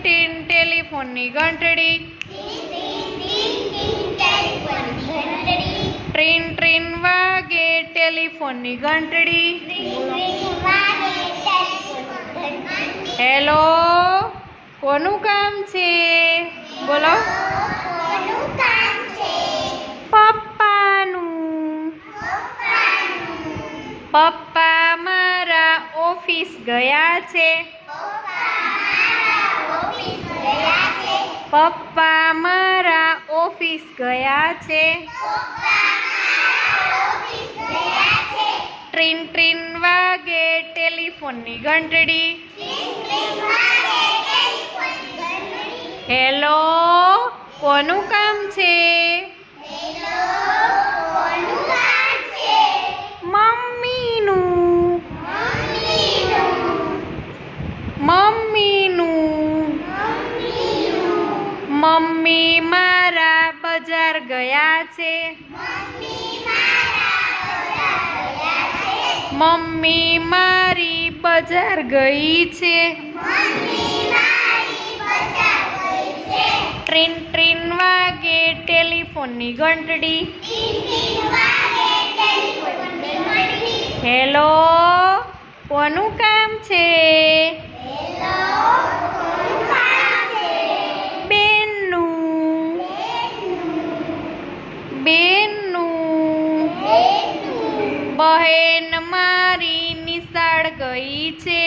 Tin ટેલિફોનની ઘંટડી. ટ્રીન ટ્રીન વાગે ટેલિફોનની ઘંટડી. હેલો, કોનું કામ છે? બોલો. પપ્પાનું. પપ્પા મારા ઓફિસ ગયા છે. પપ્પા મારા ઓફિસ ગયા છે. ટ્રીન ટ્રીન વાગે ટેલિફોનની ઘંટડી. હેલો, કોનું કામ છે? મમ્મીનું. મમ્મીનું. મમ્મી મારા બજાર ગયા છે. મમ્મી મારી બજાર ગઈ છે. ટ્રીન ટ્રીન વાગે ટેલિફોનની ઘંટડી. હેલો, કોનું કામ છે? બેનનું. બેનનું. બહેન મારી નિશાળ ગઈ છે.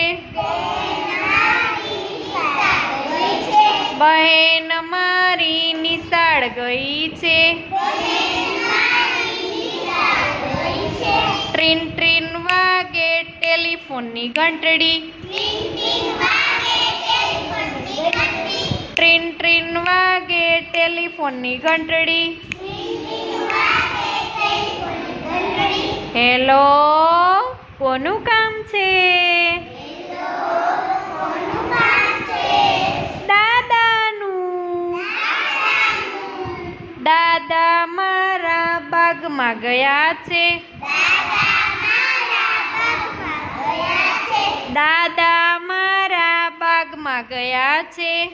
બહેન મારી નિશાળ ગઈ છે. ટ્રીન ટ્રીન વાગે ટેલિફોનની ઘંટડી. ટ્રીન ટ્રીન વાગે ટેલિફોનની ઘંટડી. હેલો, કોનું કામ છે? દાદાનું. દાદા મારા બાગમાં ગયા છે. દાદા મારા બાગમાં ગયા છે.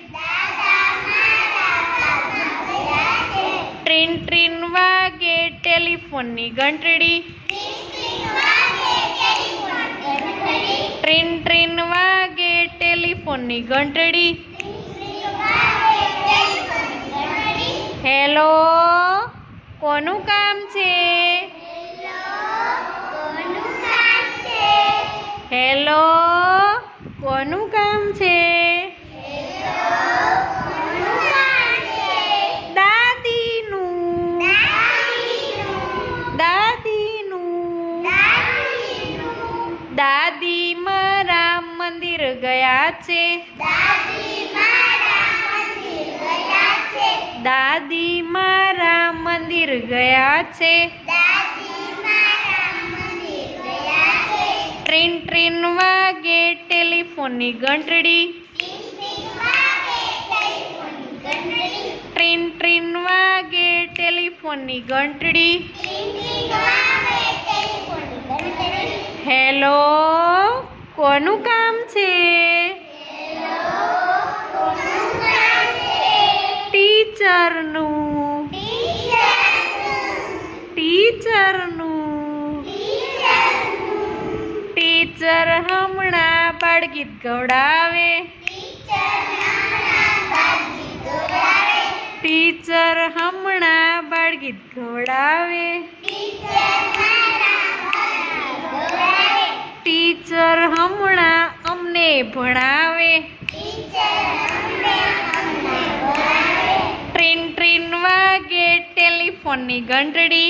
ટ્રીન ટ્રીન વાગે ટેલિફોનની ઘંટડી. ટ્રીન ટ્રીન વાગે ટેલિફોનની ઘંટડી. હેલો, કોનું કામ છે? હેલો, કોનું કામ છે? દાદીનું. દાદીનું. દાદી મારા મંદિર ગયા છે. દાદી મારા મંદિર ગયા છે. ટ્રીન ટ્રીન વાગે ટેલિફોનની ઘંટડી. ટ્રીન ટ્રીન વાગે ટેલિફોનની ઘંટડી. હેલો, કોનું કામ છે? ટીચરનું. ટીચરનું. ટીચર હમણાં બાળગીત ગવડાવે. ટીચર હમણાં બાળગીત ગવડાવે. ટીચર હમણાં અમને ભણાવે. ટ્રીન ટ્રીન વાગે ટેલિફોનની ઘંટડી.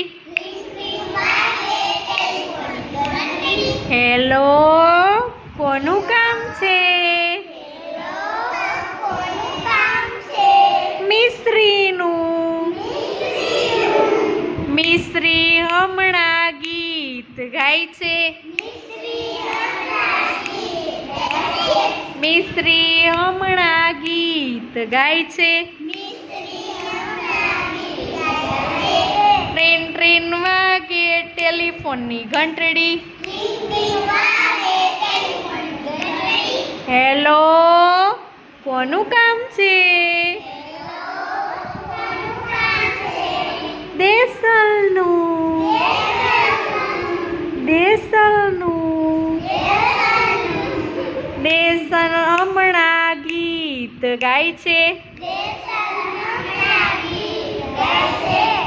હેલો, કોનું કામ છે? મિસ્ત્રીનું. મિસ્ત્રી હમણાં ગીત ગાય છે. મિસ્ત્રી હમણાં ગીત ગાય છે. ટ્રીન ટ્રીન વાગે ટેલિફોનની ઘંટડી. હેલો, કોનું કામ છે? દેસલનું. દેસલનું. દેસલ હમણાં ગીત ગાય છે.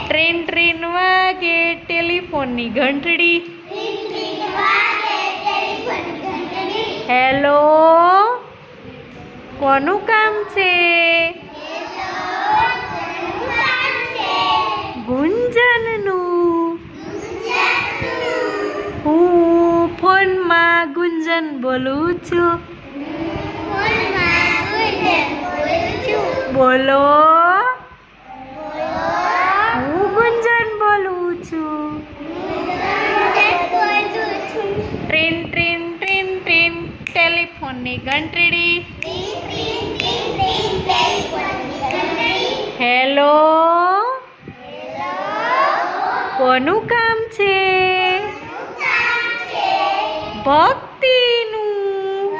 ટ્રેન ટ્રેન વાગે ટેલિફોનની ઘંટડી. હેલો, કોનું કામ છે? ગુંજનનું. હું ફોનમાં ગુંજન બોલું છું. બોલો. હું ગુંજન બોલું છું. ટ્રેન ટ્રેન ટ્રેન ટ્રેન ટેલિફોનની ઘંટડી. હેલો, કોનું કામ છે? ભક્તિનું.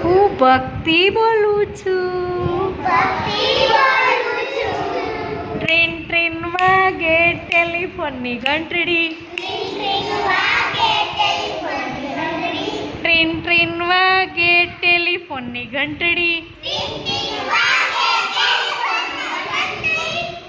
હું ભક્તિ બોલું છું. ટ્રેન ટ્રેન વાગે ટેલિફોનની ઘંટડી. ટ્રેન ટ્રેન વાગે ટેલિફોનની ઘંટડી.